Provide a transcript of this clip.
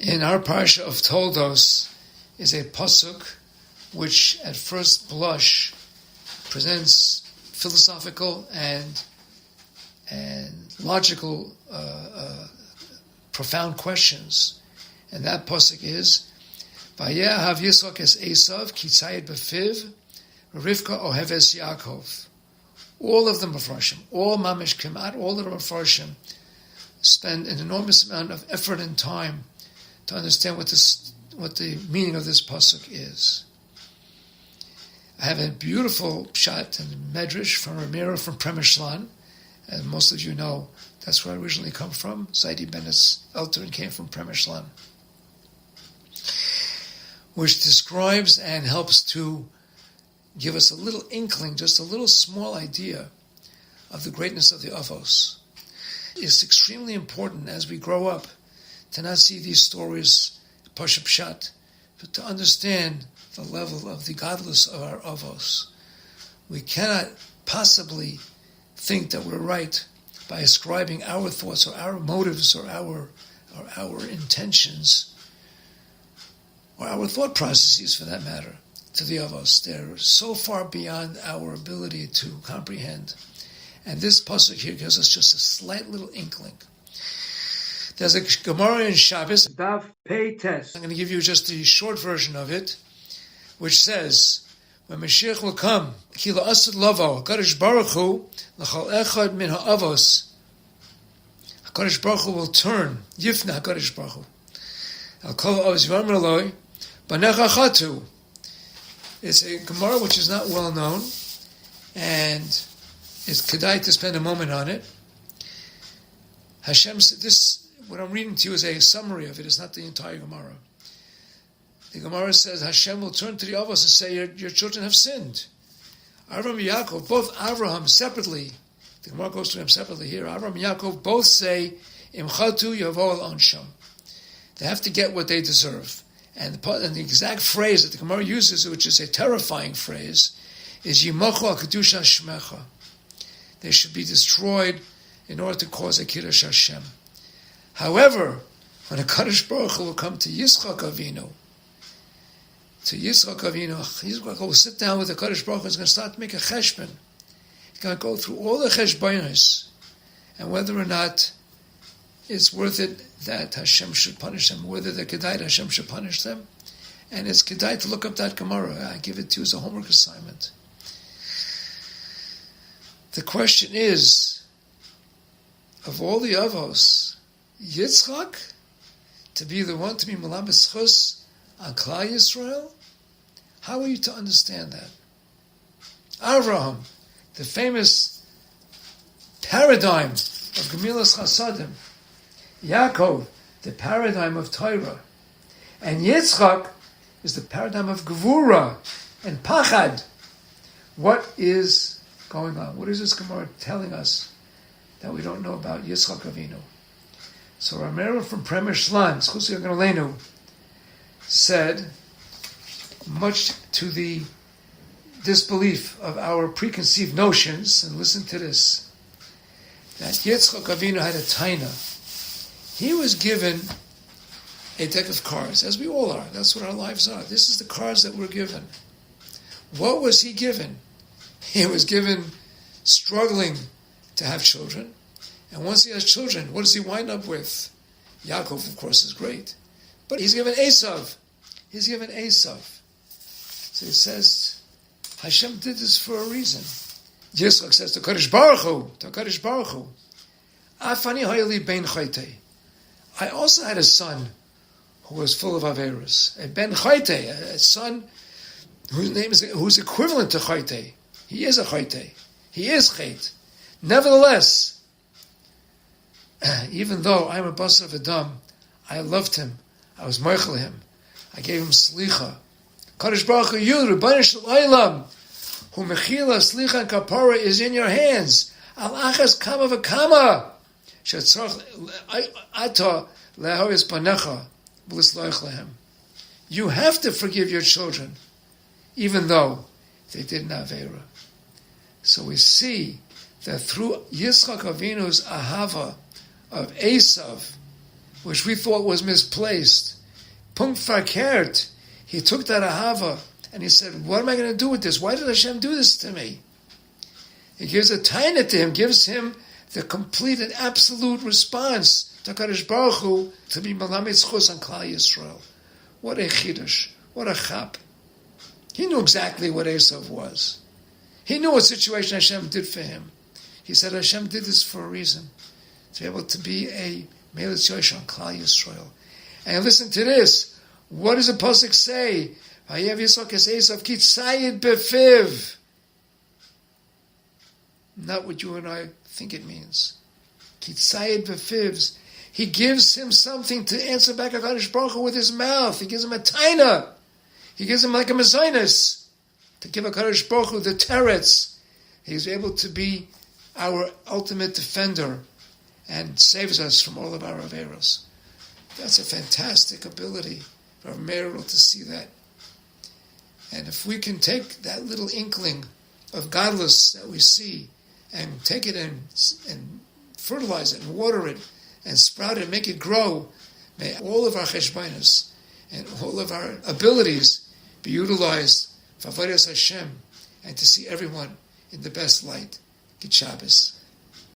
In our Parsha of Toldos is a pasuk which at first blush presents philosophical and logical profound questions. And that pasuk is Vayehav Yitzchak es Esav ki tzayid b'fiv Rivka oheves Yaakov. All of the Mefarshim, all Mamish Kemat, all of the Mefarshim spend an enormous amount of effort and time to understand what the meaning of this pasuk is. I have a beautiful pshat and medrash from Ramiro from Premishlan, and most of you know that's where I originally come from. Zaidi Bennett's Eltern came from Premishlan, which describes and helps to give us a little inkling, just a little small idea of the greatness of the Avos. It's extremely important as we grow up to not see these stories Pasha Pshat, but to understand the level of the godless of our Avos. We cannot possibly think that we're right by ascribing our thoughts or our motives or our intentions or our thought processes, for that matter, to the Avos. They're so far beyond our ability to comprehend. And this pasuk here gives us just a slight little inkling. There's a Gemara in Shabbos, Daf Pei Tes. I'm going to give you just the short version of it, which says, when Mashiach will come, Ki la'asud lavo, HaKadosh Baruch Hu, l'chal echad min ha'avos. HaKadosh Baruch Hu will turn, Yifna HaKadosh Baruch Hu. Al kol ha'avos yvamr eloi, banecha chatu. It's a Gemara which is not well known, and it's kedai to spend a moment on it. Hashem said this. What I'm reading to you is a summary of it. It's not the entire Gemara. The Gemara says Hashem will turn to the Avos and say, your children have sinned. Avram and Yaakov, both Avraham separately, the Gemara goes to them separately here. Avram and Yaakov both say, Im chatu yavo al onsham. They have to get what they deserve. And the exact phrase that the Gemara uses, which is a terrifying phrase, is Yimachu al kedusha shmecha. They should be destroyed in order to cause a kiddush Hashem. However, when a Kadosh Baruch Hu will come to Yitzchak Avinu, Yitzchak will sit down with the Kadosh Baruch Hu and is going to start to make a cheshbon. He's going to go through all the cheshbonos and whether or not it's worth it that Hashem should punish them, whether they're kedai Hashem should punish them. And it's kedai to look up that Gemara. I give it to you as a homework assignment. The question is, of all the Avos, Yitzchak, to be the one to be Malabes Chus on Klal Yisrael? How are you to understand that? Avraham, the famous paradigm of Gemilas Chasadim. Yaakov, the paradigm of Torah. And Yitzchak is the paradigm of Gevura and Pachad. What is going on? What is this Gemara telling us that we don't know about Yitzchak Avinu? So Ramiro from Premishlan, Zchusi Agalenu, said, much to the disbelief of our preconceived notions, and listen to this, that Yitzchak Avinu had a taina. He was given a deck of cards, as we all are. That's what our lives are. This is the cards that we're given. What was he given? He was given struggling to have children. And once he has children, what does he wind up with? Yaakov, of course, is great. But he's given Esav. He's given Esav. So he says, Hashem did this for a reason. Yitzchak says to Kadosh Baruch Hu, Afani hayali ben chaytei. I also had a son who was full of averos. A ben chaytei, a son who's equivalent to chaytei. He is a chaytei. He is chayt. Nevertheless, even though I'm a basar of Adam, I loved him. I was meichel him. I gave him slicha. Kadosh Baruch Hu, you, Rebbeinu Shel Olam, who mechila, slicha, and kapara is in your hands. Al achas kama v'kama. Shetzarach ata lehoris panecha b'lisloich lehem. You have to forgive your children, even though they did an avera. So we see that through Yitzchak Avinu's ahava of Esav, which we thought was misplaced. Punkt verkehrt. He took that ahava and he said, what am I going to do with this? Why did Hashem do this to me? He gives a taina to him, gives him the complete and absolute response to HaKadosh Baruch Hu to be Malamed Zchus on Klal Yisrael. What a chidush. What a chap. He knew exactly what Esav was. He knew what situation Hashem did for him. He said Hashem did this for a reason. To be able to be a Melech Yosh on Klal Yisrael. And listen to this. What does the Pasuk say? Vayev Yisrael es Esav ki tzayid befiv. Not what you and I think it means. Ki tzayid befivs. He gives him something to answer back HaKadosh Baruch Hu with his mouth. He gives him a taina. He gives him like a mezainis to give HaKadosh Baruch Hu the teretz. He's able to be our ultimate defender and saves us from all of our averos. That's a fantastic ability for Merel to see that. And if we can take that little inkling of godless that we see and take it and fertilize it and water it and sprout it and make it grow, may all of our cheshbonos and all of our abilities be utilized for Avodas Hashem and to see everyone in the best light. Good Shabbos.